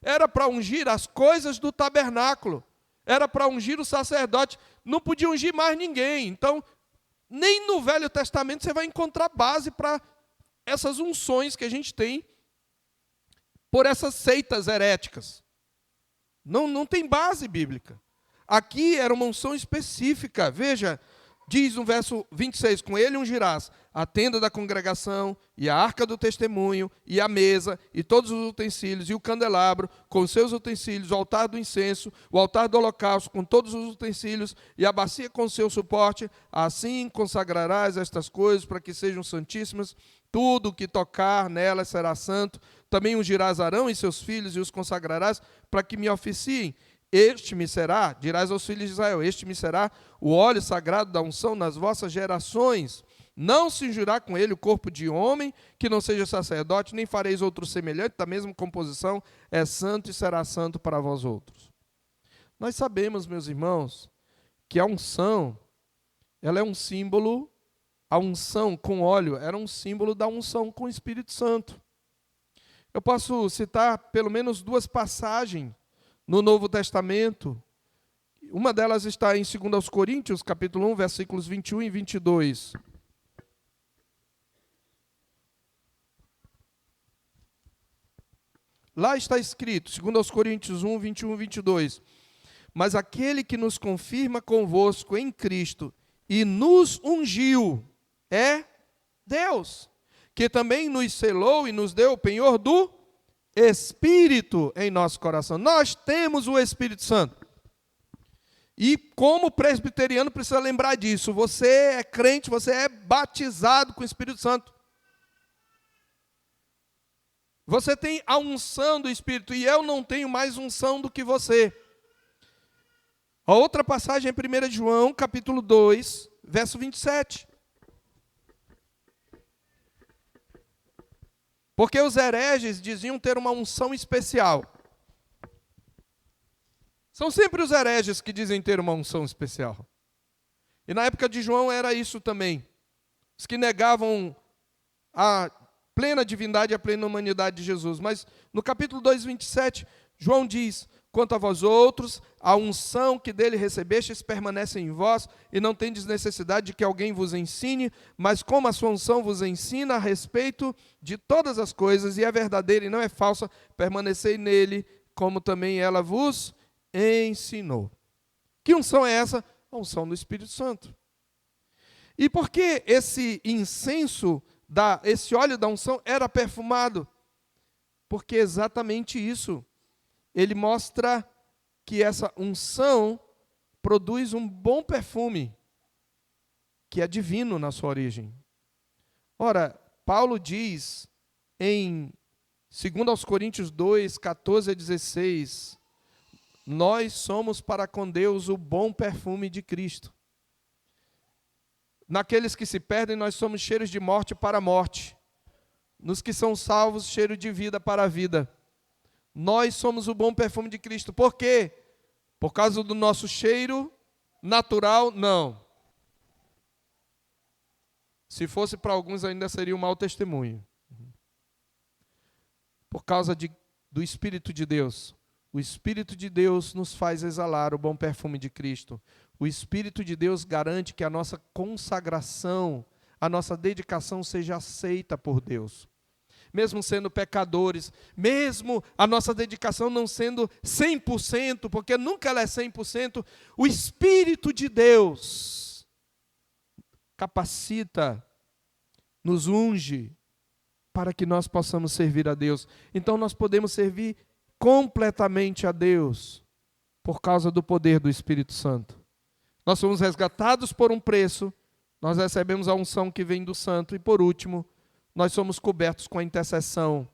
Era para ungir as coisas do tabernáculo. Era para ungir o sacerdote. Não podia ungir mais ninguém. Então, nem no Velho Testamento você vai encontrar base para essas unções que a gente tem por essas seitas heréticas. Não tem base bíblica. Aqui era uma unção específica. Veja, Diz no verso 26, com ele ungirás a tenda da congregação, e a arca do testemunho, e a mesa, e todos os utensílios, e o candelabro, com os seus utensílios, o altar do incenso, o altar do holocausto, com todos os utensílios, e a bacia com o seu suporte. Assim consagrarás estas coisas, para que sejam santíssimas. Tudo o que tocar nelas será santo. Também ungirás Arão e seus filhos, e os consagrarás, para que me oficiem. Este me será, dirás aos filhos de Israel, este me será o óleo sagrado da unção nas vossas gerações. Não se ungirá com ele o corpo de homem que não seja sacerdote, nem fareis outro semelhante da mesma composição, é santo e será santo para vós outros. Nós sabemos, meus irmãos, que a unção, ela é um símbolo, a unção com óleo era um símbolo da unção com o Espírito Santo. Eu posso citar pelo menos 2 passagens no Novo Testamento. Uma delas está em 2 Coríntios, capítulo 1, versículos 21 e 22. Lá está escrito, 2 Coríntios 1, 21 e 22. Mas aquele que nos confirma convosco em Cristo e nos ungiu é Deus, que também nos selou e nos deu o penhor do Espírito em nosso coração. Nós temos o Espírito Santo. E como presbiteriano precisa lembrar disso. Você é crente, você é batizado com o Espírito Santo. Você tem a unção do Espírito e eu não tenho mais unção do que você. A outra passagem é 1 João, capítulo 2, verso 27. Porque os hereges diziam ter uma unção especial. São sempre os hereges que dizem ter uma unção especial. E na época de João era isso também. Os que negavam a plena divindade e a plena humanidade de Jesus. Mas no capítulo 2, 27, João diz: quanto a vós outros, a unção que dele recebestes permanece em vós, e não tendes necessidade de que alguém vos ensine, mas como a sua unção vos ensina a respeito de todas as coisas, e é verdadeira e não é falsa, permanecei nele, como também ela vos ensinou. Que unção é essa? A unção do Espírito Santo. E por que esse incenso, esse óleo da unção era perfumado? Porque exatamente isso. Ele mostra que essa unção produz um bom perfume, que é divino na sua origem. Ora, Paulo diz em 2 Coríntios 2, 14 a 16, nós somos para com Deus o bom perfume de Cristo. Naqueles que se perdem, nós somos cheiros de morte para a morte. Nos que são salvos, cheiro de vida para a vida. Nós somos o bom perfume de Cristo. Por quê? Por causa do nosso cheiro natural? Não. Se fosse para alguns ainda seria um mau testemunho. Por causa do Espírito de Deus. O Espírito de Deus nos faz exalar o bom perfume de Cristo. O Espírito de Deus garante que a nossa consagração, a nossa dedicação seja aceita por Deus. Mesmo sendo pecadores, mesmo a nossa dedicação não sendo 100%, porque nunca ela é 100%, o Espírito de Deus capacita, nos unge, para que nós possamos servir a Deus. Então nós podemos servir completamente a Deus, por causa do poder do Espírito Santo. Nós somos resgatados por um preço, nós recebemos a unção que vem do Santo, e por último, nós somos cobertos com a intercessão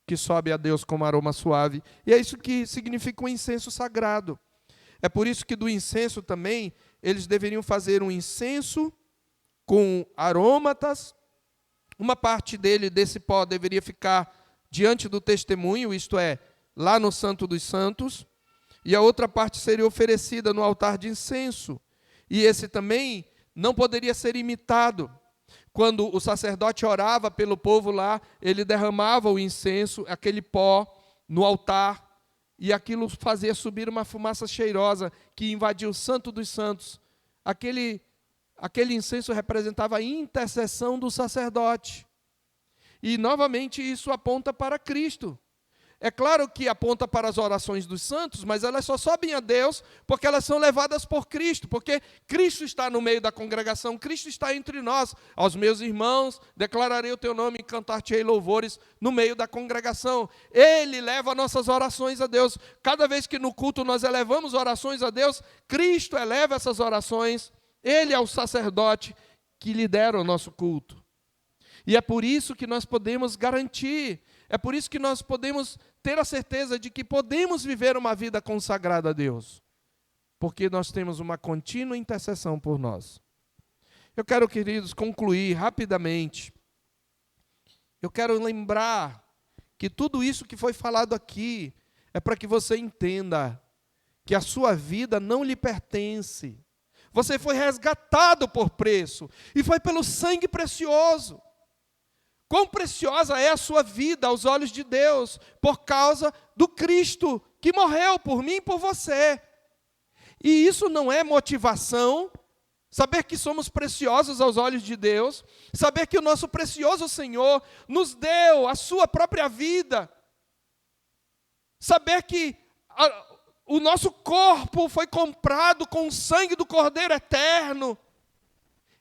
que sobe a Deus como aroma suave. E é isso que significa o incenso sagrado. É por isso que do incenso também, eles deveriam fazer um incenso com aromatas. Uma parte desse pó deveria ficar diante do testemunho, isto é, lá no Santo dos Santos. E a outra parte seria oferecida no altar de incenso. E esse também não poderia ser imitado. Quando o sacerdote orava pelo povo lá, ele derramava o incenso, aquele pó, no altar, e aquilo fazia subir uma fumaça cheirosa que invadia o Santo dos Santos. Aquele incenso representava a intercessão do sacerdote. E, novamente, isso aponta para Cristo. é claro que aponta para as orações dos santos, mas elas só sobem a Deus porque elas são levadas por Cristo, porque Cristo está no meio da congregação, Cristo está entre nós. Aos meus irmãos, declararei o teu nome e cantar-te-ei louvores no meio da congregação. Ele leva nossas orações a Deus. Cada vez que no culto nós elevamos orações a Deus, Cristo eleva essas orações. Ele é o sacerdote que lidera o nosso culto. E é por isso que nós podemos garantir, é por isso que nós podemos ter a certeza de que podemos viver uma vida consagrada a Deus, porque nós temos uma contínua intercessão por nós. Eu quero, queridos, concluir rapidamente. Eu quero lembrar que tudo isso que foi falado aqui é para que você entenda que a sua vida não lhe pertence. Você foi resgatado por preço e foi pelo sangue precioso. Quão preciosa é a sua vida aos olhos de Deus, por causa do Cristo que morreu por mim e por você. E isso não é motivação, saber que somos preciosos aos olhos de Deus, saber que o nosso precioso Senhor nos deu a sua própria vida, saber que o nosso corpo foi comprado com o sangue do Cordeiro eterno.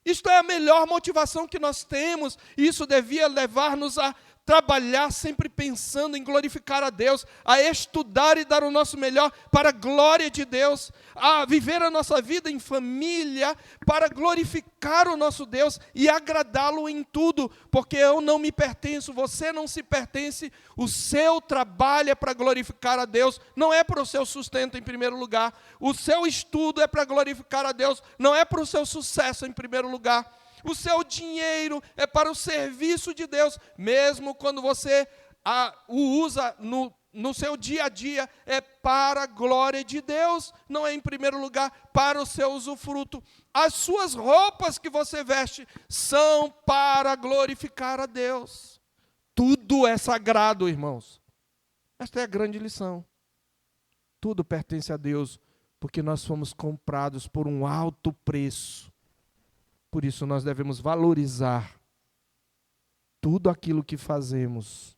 Isto é a melhor motivação que nós temos, e isso devia levar-nos a trabalhar sempre pensando em glorificar a Deus, a estudar e dar o nosso melhor para a glória de Deus, a viver a nossa vida em família para glorificar o nosso Deus e agradá-lo em tudo, porque eu não me pertenço, você não se pertence, o seu trabalho é para glorificar a Deus, não é para o seu sustento em primeiro lugar, o seu estudo é para glorificar a Deus, não é para o seu sucesso em primeiro lugar. O seu dinheiro é para o serviço de Deus, mesmo quando você o usa no seu dia a dia, é para a glória de Deus, não é em primeiro lugar para o seu usufruto. As suas roupas que você veste são para glorificar a Deus. Tudo é sagrado, irmãos. Esta é a grande lição. Tudo pertence a Deus, porque nós fomos comprados por um alto preço. Por isso nós devemos valorizar tudo aquilo que fazemos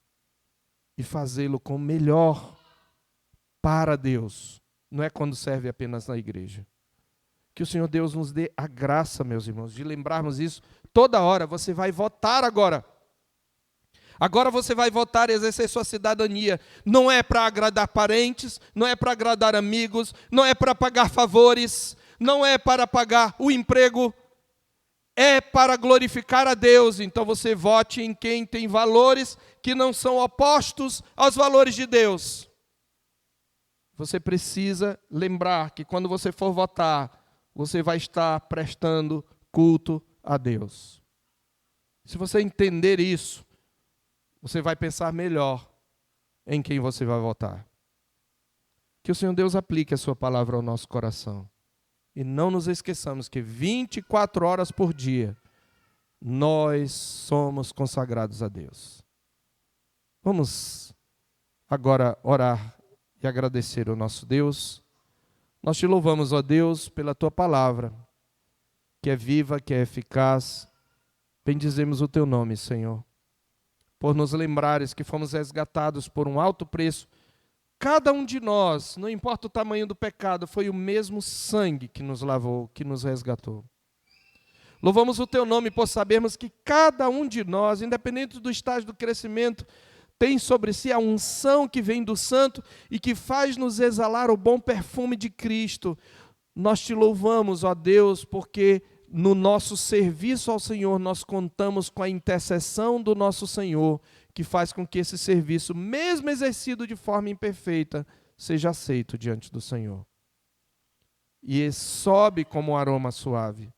e fazê-lo com o melhor para Deus. Não é quando serve apenas na igreja. Que o Senhor Deus nos dê a graça, meus irmãos, de lembrarmos isso toda hora. Você vai votar agora. Agora você vai votar e exercer sua cidadania. Não é para agradar parentes, não é para agradar amigos, não é para pagar favores, não é para pagar o emprego, é para glorificar a Deus. Então você vote em quem tem valores que não são opostos aos valores de Deus. Você precisa lembrar que quando você for votar, você vai estar prestando culto a Deus. Se você entender isso, você vai pensar melhor em quem você vai votar. Que o Senhor Deus aplique a sua palavra ao nosso coração. E não nos esqueçamos que 24 horas por dia, nós somos consagrados a Deus. Vamos agora orar e agradecer ao nosso Deus. Nós te louvamos, ó Deus, pela tua palavra, que é viva, que é eficaz. Bendizemos o teu nome, Senhor, por nos lembrares que fomos resgatados por um alto preço. Cada um de nós, não importa o tamanho do pecado, foi o mesmo sangue que nos lavou, que nos resgatou. Louvamos o teu nome por sabermos que cada um de nós, independente do estágio do crescimento, tem sobre si a unção que vem do Santo e que faz nos exalar o bom perfume de Cristo. Nós te louvamos, ó Deus, porque no nosso serviço ao Senhor nós contamos com a intercessão do nosso Senhor, que faz com que esse serviço, mesmo exercido de forma imperfeita, seja aceito diante do Senhor. E sobe como um aroma suave.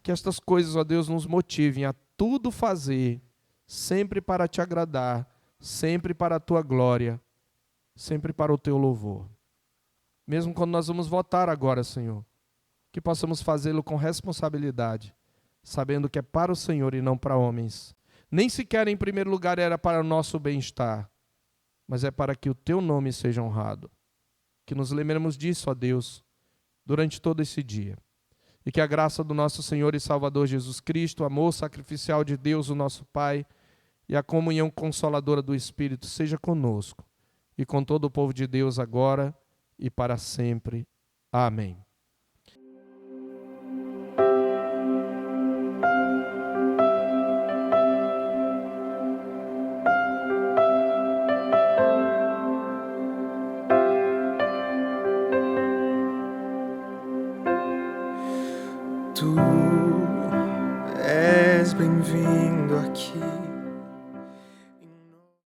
Que estas coisas, ó Deus, nos motivem a tudo fazer, sempre para te agradar, sempre para a tua glória, sempre para o teu louvor. Mesmo quando nós vamos votar agora, Senhor, que possamos fazê-lo com responsabilidade, sabendo que é para o Senhor e não para homens. Nem sequer em primeiro lugar era para o nosso bem-estar, mas é para que o teu nome seja honrado. Que nos lembremos disso, ó Deus, durante todo esse dia. E que a graça do nosso Senhor e Salvador Jesus Cristo, o amor sacrificial de Deus, o nosso Pai, e a comunhão consoladora do Espírito seja conosco, e com todo o povo de Deus agora e para sempre. Amém. Tu és bem-vindo aqui.